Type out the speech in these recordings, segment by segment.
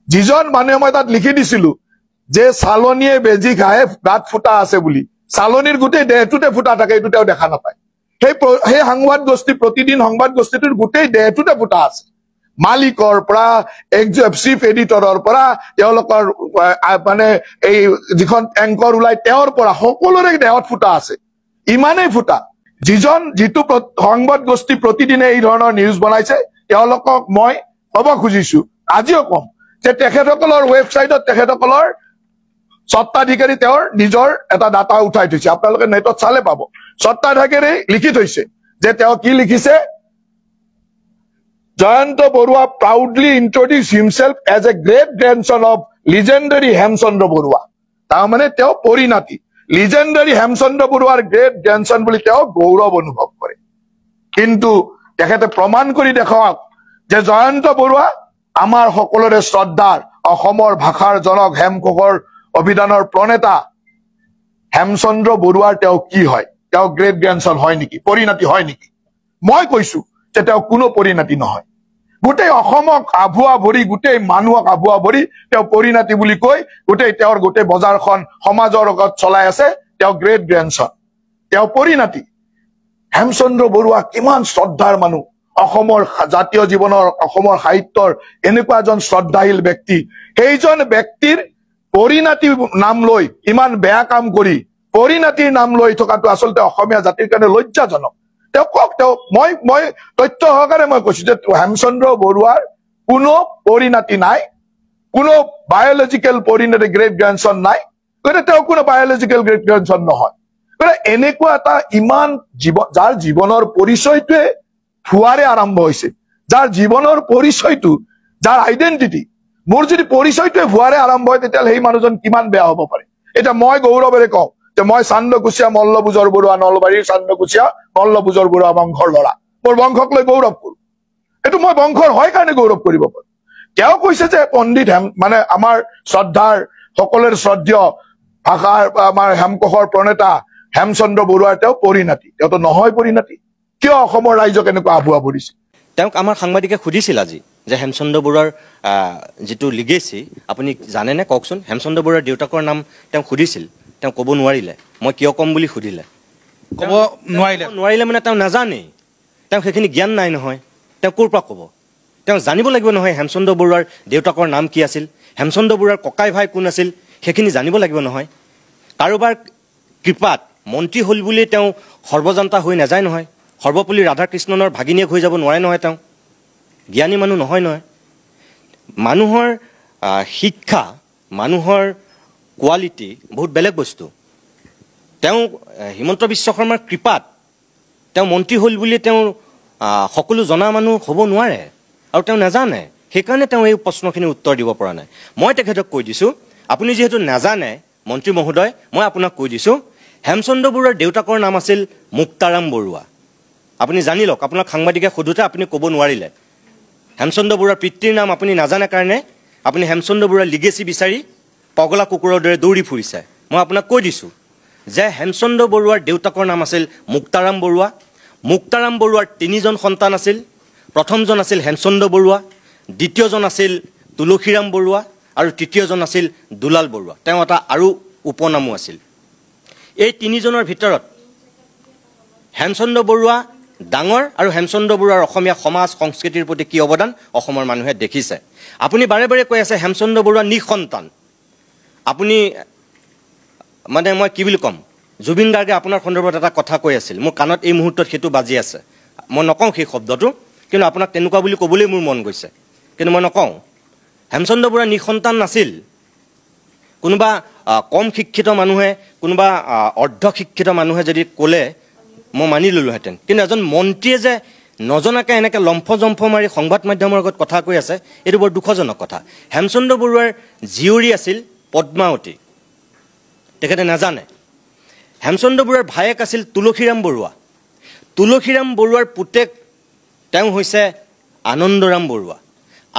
যিজন মানুহে মই তাত লিখি দিছিলো যে চালনীয়ে বেজি খায় গাত ফুটা আছে বুলি, চালনীৰ গোটেই দেহটোতে ফুটা থাকে, এইটো তেওঁ দেখা নাপায়। সেই সংবাদ গোষ্ঠী প্ৰতিদিন সংবাদ গোষ্ঠীটোৰ গোটেই দেহটোতে ফুটা আছে, মালিকৰ পৰা চিফ এডিটৰৰ পৰা তেওঁলোকৰ মানে এই যিখন এংকৰ ওলাই তেওঁৰ পৰা সকলোৰে দেহত ফুটা আছে, ইমানেই ফুটা। যিটো সংবাদ গোষ্ঠী প্ৰতিদিনে এই ধৰণৰ নিউজ বনাইছে তেওঁলোকক মই কব খুজিছো, আজিও কম যে তেখেতসকলৰ ৱেবছাইটত তেখেতসকলৰ স্বত্বাধিকাৰী তেওঁৰ নিজৰ এটা ডাটা উঠাই থৈছে, আপোনালোকে নেটত চালে পাব। স্বত্বাধিকাৰী লিখি থৈছে যে তেওঁ কি লিখিছে, Jayanta Barua proudly introduced himself as a great grandson of legendary Hemchandra Barua. তাৰমানে তেওঁ পৰিণাতি লিজেণ্ডাৰী হেমচন্দ্ৰ বৰুৱাৰ গ্ৰেট গ্ৰেণ্ডসন বুলি তেওঁ গৌৰৱ অনুভৱ কৰে। কিন্তু তেখেতে প্ৰমাণ কৰি দেখাওক যে জয়ন্ত বৰুৱা আমাৰ সকলোৰে শ্ৰদ্ধাৰ অসমৰ ভাষাৰ জনক হেমকোষৰ অভিধানৰ প্ৰণেতা হেমচন্দ্ৰ বৰুৱাৰ তেওঁ কি হয়, তেওঁ গ্ৰেট গ্ৰেণ্ডসন হয় নেকি, পৰিণাতি হয় নেকি? মই কৈছো যে তেওঁ কোনো পৰিণাতি নহয়। গোটেই অসমক আভুৱা ভৰি, গোটেই মানুহক আভুৱা ভৰি তেওঁ পৰিণাতি বুলি কৈ তেওঁৰ গোটেই বজাৰখন সমাজৰ লগত চলাই আছে, তেওঁ গ্ৰেট গ্ৰেণ্ডসন, তেওঁ পৰিণাতি। হেমচন্দ্ৰ বৰুৱা কিমান শ্ৰদ্ধাৰ মানুহ, অসমৰ জাতীয় জীৱনৰ অসমৰ সাহিত্যৰ এনেকুৱা এজন শ্ৰদ্ধাশীল ব্যক্তি, সেইজন ব্যক্তিৰ পৰিণাতি নাম লৈ ইমান বেয়া কাম কৰি পৰিণাতিৰ নাম লৈ থকাটো আচলতে অসমীয়া জাতিৰ কাৰণে লজ্জাজনক। তেওঁ কওক, মই তথ্য সহকাৰে মই কৈছো যে হেমচন্দ্ৰ বৰুৱাৰ কোনো পৰিণাতি নাই, কোনো বায়লজিকেল পৰিণাতি গ্ৰেট গ্ৰেণ্ডসন নাই, গতিকে তেওঁ কোনো বায়লজিকেল গ্ৰেট গ্ৰেণ্ডসন নহয়। গতিকে এনেকুৱা এটা ইমান যাৰ জীৱনৰ পৰিচয়টোৱে ভুৱাৰে আৰম্ভ হৈছে, যাৰ জীৱনৰ পৰিচয়টো, যাৰ আইডেণ্টিটি, মোৰ যদি পৰিচয়টোৱে ভুৱাৰে আৰম্ভ হয় তেতিয়াহ'লে সেই মানুহজন কিমান বেয়া হ'ব পাৰে। এতিয়া মই গৌৰৱেৰে কওঁ যে মই চান্দকুচীয়া মল্লভোজৰ বৰুৱা, নলবাৰীৰ চান্দকুচীয়া মল্লভোজৰ বৰুৱা বংশৰ ল'ৰা, মোৰ বংশক লৈ গৌৰৱ কৰো। এইটো মই বংশৰ হয় কাৰণে গৌৰৱ কৰিব পাৰো। তেওঁ কৈছে যে পণ্ডিত মানে আমাৰ শ্ৰদ্ধাৰ সকলোৰে শ্ৰদ্ধেয় ভাষাৰ আমাৰ হেমকোষৰ প্ৰণেতা হেমচন্দ্ৰ বৰুৱাৰ তেওঁ পৰিণাতি, তেওঁতো নহয় পৰিণাতি। কিয় অসমৰ ৰাইজক এনেকুৱা আভুৱা ভৰিছে? তেওঁক আমাৰ সাংবাদিকে সুধিছিল আজি যে হেমচন্দ্ৰ বৰুৱাৰ যিটো লিগেচি আপুনি জানেনে, কওকচোন। হেমচন্দ্ৰ বৰুৱাৰ দেউতাকৰ নাম তেওঁক সুধিছিল, তেওঁ ক'ব নোৱাৰিলে। মই কিয় ক'ম বুলি সুধিলে, ক'ব নোৱাৰিলে মানে তেওঁ নাজানেই, তেওঁ সেইখিনি জ্ঞান নাই নহয়, তেওঁ ক'ৰ পৰা ক'ব? তেওঁ জানিব লাগিব নহয় হেমচন্দ্ৰ বৰুৱাৰ দেউতাকৰ নাম কি আছিল, হেমচন্দ্ৰ বৰুৱাৰ ককাই ভাই কোন আছিল, সেইখিনি জানিব লাগিব নহয়। কাৰোবাৰ কৃপাত মন্ত্ৰী হ'ল বুলি তেওঁ সৰ্বজান্তা হৈ নাযায় নহয়, সৰ্বপল্লী ৰাধাকৃষ্ণনৰ ভাগিনীয়েক হৈ যাব নোৱাৰে নহয়, তেওঁ জ্ঞানী মানুহ নহয় নহয়। মানুহৰ শিক্ষা, মানুহৰ কোৱালিটি বহুত বেলেগ বস্তু। তেওঁ হিমন্ত বিশ্ব শৰ্মাৰ কৃপাত তেওঁ মন্ত্ৰী হ'ল বুলি তেওঁ সকলো জনা মানুহ হ'ব নোৱাৰে, আৰু তেওঁ নাজানে, সেইকাৰণে তেওঁ এই প্ৰশ্নখিনি উত্তৰ দিব পৰা নাই। মই তেখেতক কৈ দিছোঁ, আপুনি যিহেতু নাজানে মন্ত্ৰী মহোদয়, মই আপোনাক কৈ দিছোঁ হেমচন্দ্ৰ বৰুৱাৰ দেউতাকৰ নাম আছিল মুক্তাৰাম বৰুৱা। আপুনি জানি লওক, আপোনাক সাংবাদিকে সোধোতে আপুনি ক'ব নোৱাৰিলে। হেমচন্দ্ৰ বৰুৱাৰ পিতৃৰ নাম আপুনি নাজানে কাৰণে আপুনি হেমচন্দ্ৰ বৰুৱাৰ লিগেচি বিচাৰি পগলা কুকুৰৰ দৰে দৌৰি ফুৰিছে। মই আপোনাক কৈ দিছোঁ যে হেমচন্দ্ৰ বৰুৱাৰ দেউতাকৰ নাম আছিল মুক্তাৰাম বৰুৱা। মুক্তাৰাম বৰুৱাৰ 3জন সন্তান আছিল। প্ৰথমজন আছিল হেমচন্দ্ৰ বৰুৱা, দ্বিতীয়জন আছিল তুলসীৰাম বৰুৱা, আৰু তৃতীয়জন আছিল দুলাল বৰুৱা। তেওঁ এটা আৰু উপনামো আছিল। এই 3জনৰ ভিতৰত হেমচন্দ্ৰ বৰুৱা ডাঙৰ, আৰু হেমচন্দ্ৰ বৰুৱাৰ অসমীয়া সমাজ সংস্কৃতিৰ প্ৰতি কি অৱদান অসমৰ মানুহে দেখিছে। আপুনি বাৰে বাৰে কৈ আছে হেমচন্দ্ৰ বৰুৱা নিঃসন্তান। আপুনি মানে মই কি বুলি ক'ম, জুবিন গাৰ্গে আপোনাৰ সন্দৰ্ভত এটা কথা কৈ আছিল, মোৰ কাণত এই মুহূৰ্তত সেইটো বাজি আছে। মই নকওঁ সেই শব্দটো, কিন্তু আপোনাক তেনেকুৱা বুলি ক'বলৈ মোৰ মন গৈছে, কিন্তু মই নকওঁ। হেমচন্দ্ৰ বৰুৱা নিঃসন্তান নাছিল। কোনোবা কম শিক্ষিত মানুহে, কোনোবা অৰ্ধ শিক্ষিত মানুহে যদি ক'লে মই মানি ল'লোহেঁতেন, কিন্তু এজন মন্ত্ৰীয়ে যে নজনাকৈ এনেকৈ লম্ফ জম্ফ মাৰি সংবাদ মাধ্যমৰ আগত কথা কৈ আছে, এইটো বৰ দুখজনক কথা। হেমচন্দ্ৰ বৰুৱাৰ জীয়ৰী আছিল পদ্মাৱতী, তেখেতে নাজানে। হেমচন্দ্ৰ বৰুৱাৰ ভায়েক আছিল তুলসীৰাম বৰুৱা। তুলসীৰাম বৰুৱাৰ পুতেক তেওঁ হৈছে আনন্দৰাম বৰুৱা।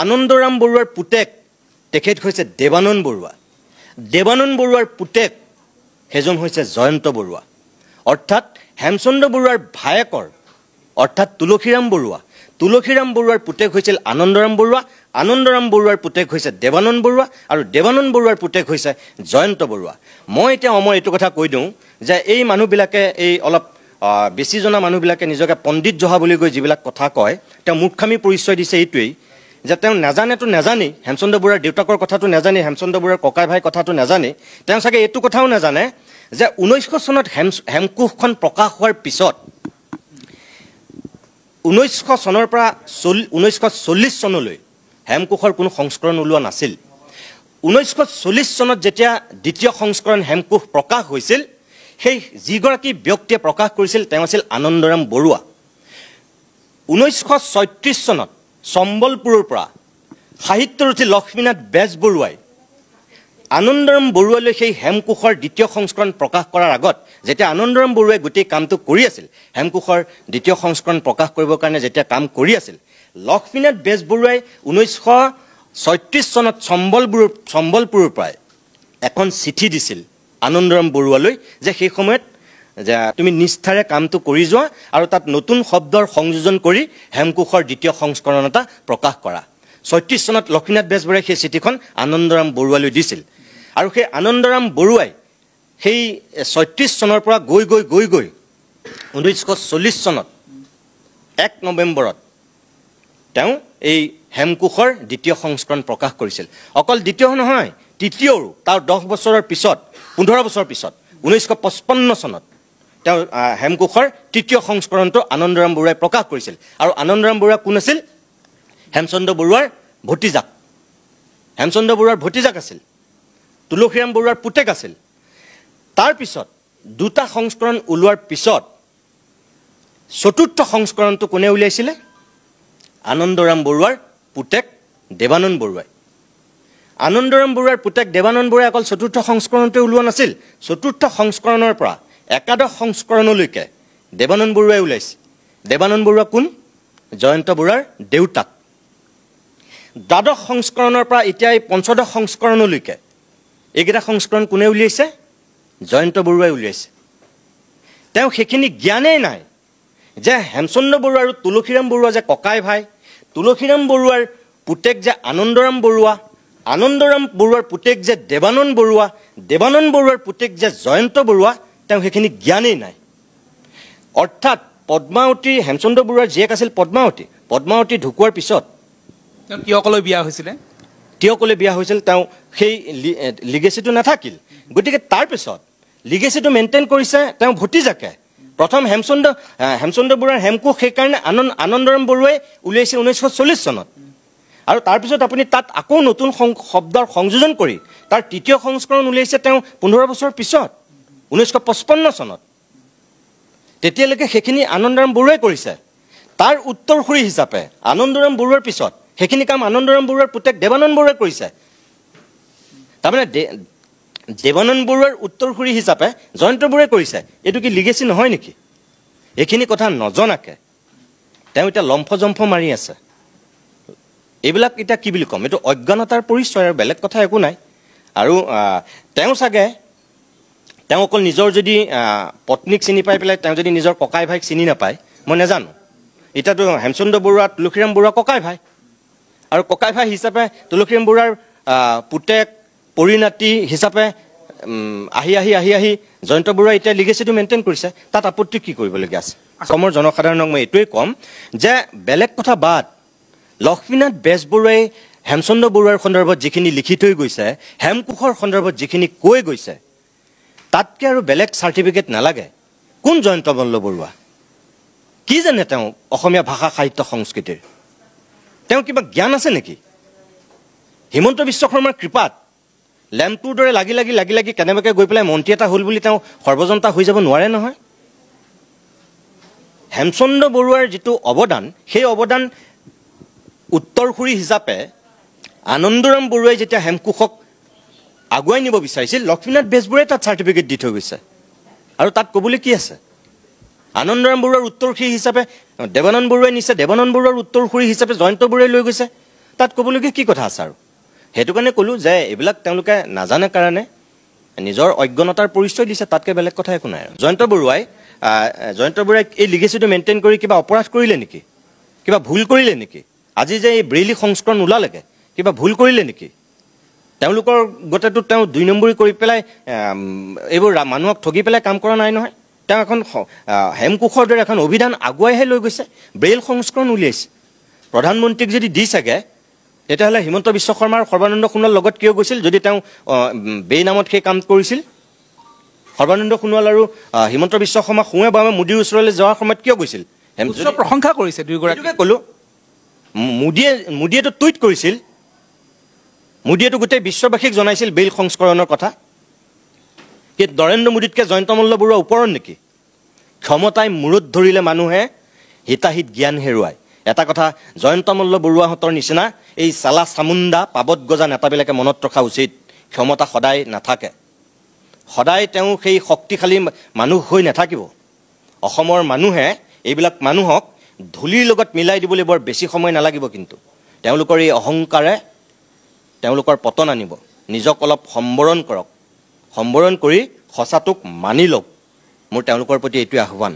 আনন্দৰাম বৰুৱাৰ পুতেক তেখেত হৈছে দেৱানন্দ বৰুৱা। দেৱানন্দ বৰুৱাৰ পুতেক সেইজন হৈছে জয়ন্ত বৰুৱা। অৰ্থাৎ হেমচন্দ্ৰ বৰুৱাৰ ভায়েকৰ, অৰ্থাৎ তুলসীৰাম বৰুৱা, তুলসীৰাম বৰুৱাৰ পুতেক হৈছিল আনন্দৰাম বৰুৱা, আনন্দৰাম বৰুৱাৰ পুতেক হৈছে দেৱানন্দ বৰুৱা আৰু দেৱানন্দ বৰুৱাৰ পুতেক হৈছে জয়ন্ত বৰুৱা। মই এতিয়া অমৰ এইটো কথা কৈ দিওঁ যে এই মানুহবিলাকে এই অলপ বেছি জনা মানুহবিলাকে নিজকে পণ্ডিত জহা বুলি কৈ যিবিলাক কথা কয়, তেওঁ মূৰ্খামি পৰিচয় দিছে এইটোৱেই যে তেওঁ নাজানেতো নাজানেই, হেমচন্দ্ৰ বৰুৱাৰ দেউতাকৰ কথাটো নাজানেই, হেমচন্দ্ৰ বৰুৱাৰ ককাই ভাই কথাটো নাজানে, তেওঁ চাগে এইটো কথাও নাজানে যে 1900 চনত হেমকোষখন প্ৰকাশ হোৱাৰ পিছত 1900 চনৰ পৰা 1940 চনলৈ হেমকোষৰ কোনো সংস্কৰণ ওলোৱা নাছিল। 1940 চনত যেতিয়া দ্বিতীয় সংস্কৰণ হেমকোষ প্ৰকাশ হৈছিল, সেই যিগৰাকী ব্যক্তিয়ে প্ৰকাশ কৰিছিল তেওঁ আছিল আনন্দৰাম বৰুৱা। 1936 চনত সম্বলপুৰৰ পৰা সাহিত্যৰথী লক্ষ্মীনাথ বেজবৰুৱাই আনন্দৰাম বৰুৱালৈ সেই হেমকোষৰ দ্বিতীয় সংস্কৰণ প্ৰকাশ কৰাৰ আগত, যেতিয়া আনন্দৰাম বৰুৱাই গোটেই কামটো কৰি আছিল, হেমকোষৰ দ্বিতীয় সংস্কৰণ প্ৰকাশ কৰিবৰ কাৰণে যেতিয়া কাম কৰি আছিল, লক্ষ্মীনাথ বেজবৰুৱাই 1936 চনত সম্বলপুৰৰ পৰাই এখন চিঠি দিছিল আনন্দৰাম বৰুৱালৈ যে সেই সময়ত যে তুমি নিষ্ঠাৰে কামটো কৰি যোৱা আৰু তাত নতুন শব্দৰ সংযোজন কৰি হেমকোষৰ দ্বিতীয় সংস্কৰণ এটা প্ৰকাশ কৰা। 36 চনত লক্ষ্মীনাথ বেজবৰুৱাই সেই চিঠিখন আনন্দৰাম বৰুৱালৈ দিছিল আৰু সেই আনন্দৰাম বৰুৱাই সেই 36 চনৰ পৰা গৈ 1940 চনত 1 নৱেম্বৰত তেওঁ এই হেমকোষৰ দ্বিতীয় সংস্কৰণ প্ৰকাশ কৰিছিল। অকল দ্বিতীয় নহয়, তৃতীয়ৰো তাৰ 10 বছৰৰ পিছত, 15 বছৰ পিছত 1955 চনত তেওঁ হেমকোষৰ তৃতীয় সংস্কৰণটো আনন্দৰাম বৰুৱাই প্ৰকাশ কৰিছিল। আৰু আনন্দৰাম বৰুৱা কোন আছিল? হেমচন্দ্ৰ বৰুৱাৰ ভতিজাক। হেমচন্দ্ৰ বৰুৱাৰ ভতিজাক আছিল, তুলসীৰাম বৰুৱাৰ পুতেক আছিল। তাৰপিছত দুটা সংস্কৰণ ওলোৱাৰ পিছত চতুৰ্থ সংস্কৰণটো কোনে উলিয়াইছিলে? আনন্দৰাম বৰুৱাৰ পুতেক দেৱানন্দ বৰুৱাই। আনন্দৰাম বৰুৱাৰ পুতেক দেৱানন্দ বৰুৱাই অকল চতুৰ্থ সংস্কৰণতে ওলোৱা নাছিল, চতুৰ্থ সংস্কৰণৰ পৰা একাদশ সংস্কৰণলৈকে দেৱানন্দ বৰুৱাই ওলাইছে। দেৱানন্দ বৰুৱা কোন? জয়ন্ত বৰুৱাৰ দেউতাক। দ্বাদশ সংস্কৰণৰ পৰা এতিয়া এই পঞ্চদশ সংস্কৰণলৈকে এইকেইটা সংস্কৰণ কোনে উলিয়াইছে? জয়ন্ত বৰুৱাই উলিয়াইছে। তেওঁ সেইখিনি জ্ঞানেই নাই যে হেমচন্দ্ৰ বৰুৱা আৰু তুলসীৰাম বৰুৱা যে ককাই ভাই, তুলসীৰাম বৰুৱাৰ পুতেক যে আনন্দৰাম বৰুৱা, আনন্দৰাম বৰুৱাৰ পুতেক যে দেৱানন্দ বৰুৱা, দেৱানন্দ বৰুৱাৰ পুতেক যে জয়ন্ত বৰুৱা, তেওঁ সেইখিনি জ্ঞানেই নাই। অৰ্থাৎ পদ্মাৱতী, হেমচন্দ্ৰ বৰুৱাৰ জীয়েক আছিল পদ্মাৱতী, পদ্মাৱতী ঢুকোৱাৰ পিছত কিয়কলৈ বিয়া হৈছিলে? তিয়কলৈ বিয়া হৈছিল, তেওঁ সেই লিগেচিটো নাথাকিল। গতিকে তাৰপিছত লিগেচিটো মেইনটেইন কৰিছে তেওঁ ভতিজাকে। প্ৰথম হেমচন্দ্ৰ বৰুৱাৰ হেমকোষ সেইকাৰণে আনন্দৰাম বৰুৱাই উলিয়াইছিল 1940 চনত। আৰু তাৰপিছত আপুনি তাত আকৌ নতুন শব্দৰ সংযোজন কৰি তাৰ তৃতীয় সংস্কৰণ উলিয়াইছে তেওঁ 15 বছৰ পিছত 1955 চনত। তেতিয়ালৈকে সেইখিনি আনন্দৰাম বৰুৱাই কৰিছে। তাৰ উত্তৰসূৰী হিচাপে আনন্দৰাম বৰুৱাৰ পিছত সেইখিনি কাম আনন্দৰাম বৰুৱাৰ পুতেক দেৱানন্দ বৰুৱাই কৰিছে। তাৰমানে দেৱানন্দ বৰুৱাৰ উত্তৰসূৰী হিচাপে জয়ন্ত বৰুৱাই কৰিছে। এইটো কি লিগেচি নহয় নেকি? এইখিনি কথা নজনাকে তেওঁ এতিয়া লম্ফজম্ফ মাৰি আছে। এইবিলাক এতিয়া কি বুলি ক'ম, এইটো অজ্ঞানতাৰ পৰিচয় আৰু বেলেগ কথা একো নাই। আৰু তেওঁ চাগে তেওঁ অকল নিজৰ যদি পত্নীক চিনি পাই পেলাই তেওঁ যদি নিজৰ ককাই ভাইক চিনি নাপায়, মই নাজানো। এতিয়াতো হেমচন্দ্ৰ বৰুৱা, তুলসীৰাম বৰুৱা ককাই ভাই, আৰু ককাই ভাই হিচাপে তুলসীৰাম বৰুৱাৰ পুতেক পৰিণাতি হিচাপে আহি জয়ন্ত বৰুৱাই এতিয়া লিগেচিটো মেইনটেইন কৰিছে। তাত আপত্তি কি কৰিবলগীয়া আছে? অসমৰ জনসাধাৰণক মই এইটোৱেই ক'ম যে বেলেগ কথা বাদ, লক্ষ্মীনাথ বেজবৰুৱাই হেমচন্দ্ৰ বৰুৱাৰ সন্দৰ্ভত যিখিনি লিখি থৈ গৈছে, হেমকোষৰ সন্দৰ্ভত যিখিনি কৈ গৈছে, তাতকৈ আৰু বেলেগ চাৰ্টিফিকেট নালাগে। কোন জয়ন্ত মল্ল বৰুৱা? কি জানে তেওঁ অসমীয়া ভাষা সাহিত্য সংস্কৃতিৰ? তেওঁ কিবা জ্ঞান আছে নেকি? হিমন্ত বিশ্ব শৰ্মাৰ কৃপাত লেম্পটোৰ দৰে লাগি লাগি কেনেবাকৈ গৈ পেলাই মন্ত্ৰী এটা হ'ল বুলি তেওঁ সৰ্বজনতা হৈ যাব নোৱাৰে নহয়। হেমচন্দ্ৰ বৰুৱাৰ যিটো অৱদান, সেই অৱদান উত্তৰসূৰী হিচাপে আনন্দৰাম বৰুৱাই যেতিয়া হেমকোষক আগুৱাই নিব বিচাৰিছিল, লক্ষ্মীনাথ বেজবৰুৱাই তাত চাৰ্টিফিকেট দি থৈ গৈছে। আৰু তাত ক'বলৈ কি আছে? আনন্দৰাম বৰুৱাৰ উত্তৰসূৰী হিচাপে দেৱানন্দ বৰুৱাই নিছে, দেৱানন্দ বৰুৱাৰ উত্তৰসূৰী হিচাপে জয়ন্ত বৰুৱাই লৈ গৈছে। তাত ক'বলগীয়া কি কথা আছে? আৰু সেইটো কাৰণে ক'লোঁ যে এইবিলাক তেওঁলোকে নাজানে কাৰণে নিজৰ অজ্ঞানতাৰ পৰিচয় দিছে, তাতকৈ বেলেগ কথা একো নাই। জয়ন্ত বৰুৱাই এই লিগেচিটো মেইনটেইন কৰি কিবা অপৰাধ কৰিলে নেকি? কিবা ভুল কৰিলে নেকি? আজি যে এই ব্ৰেইলি সংস্কৰণ ওলালেগে কিবা ভুল কৰিলে নেকি তেওঁলোকৰ গোটেইটো তেওঁ 2 নম্বৰী কৰি পেলাই এইবোৰ মানুহক ঠগি পেলাই কাম কৰা নাই নহয় তেওঁ এখন হেমকোষৰ দৰে এখন অভিধান আগুৱাইহে লৈ গৈছে ব্ৰেইল সংস্কৰণ উলিয়াইছে প্ৰধানমন্ত্ৰীক যদি দি চাগে তেতিয়াহ'লে হিমন্ত বিশ্ব শৰ্মাৰ সৰ্বানন্দ সোণোৱাল লগত কিয় গৈছিল যদি তেওঁ বেনামত সেই কাম কৰিছিল সৰ্বানন্দ সোণোৱাল আৰু হিমন্ত বিশ্ব শৰ্মা সোঁৱে বামে মোদীৰ ওচৰলৈ যোৱাৰ সময়ত কিয় গৈছিল উচ্চ প্ৰশংসা কৰিছে দুয়োগৰাকী ক'লো মোদীয়েতো টুইট কৰিছিল মোদীয়েতো গোটেই বিশ্ববাসীক জনাইছিল বেইল সংস্কৰণৰ কথা কি নৰেন্দ্ৰ মোদীতকৈ জয়ন্ত মল্ল বৰুৱা ওপৰত নেকি ক্ষমতাই মূৰত ধৰিলে মানুহে হিতাহিত জ্ঞান হেৰুৱায় এটা কথা জয়ন্ত মল্ল বৰুৱাহঁতৰ নিচিনা এই চালা চামুণ্ডা পাবত গজা নেতাবিলাকে মনত ৰখা উচিত ক্ষমতা সদায় নাথাকে সদায় তেওঁ সেই শক্তিশালী মানুহ হৈ নাথাকিব অসমৰ মানুহে এইবিলাক মানুহক ধূলিৰ লগত মিলাই দিবলৈ বৰ বেছি সময় নালাগিব কিন্তু তেওঁলোকৰ এই অহংকাৰে তেওঁলোকৰ পতন আনিব নিজক অলপ সম্বৰণ কৰক সম্বৰণ কৰি সঁচাটোক মানি লওক মোৰ তেওঁলোকৰ প্ৰতি এইটোৱে আহ্বান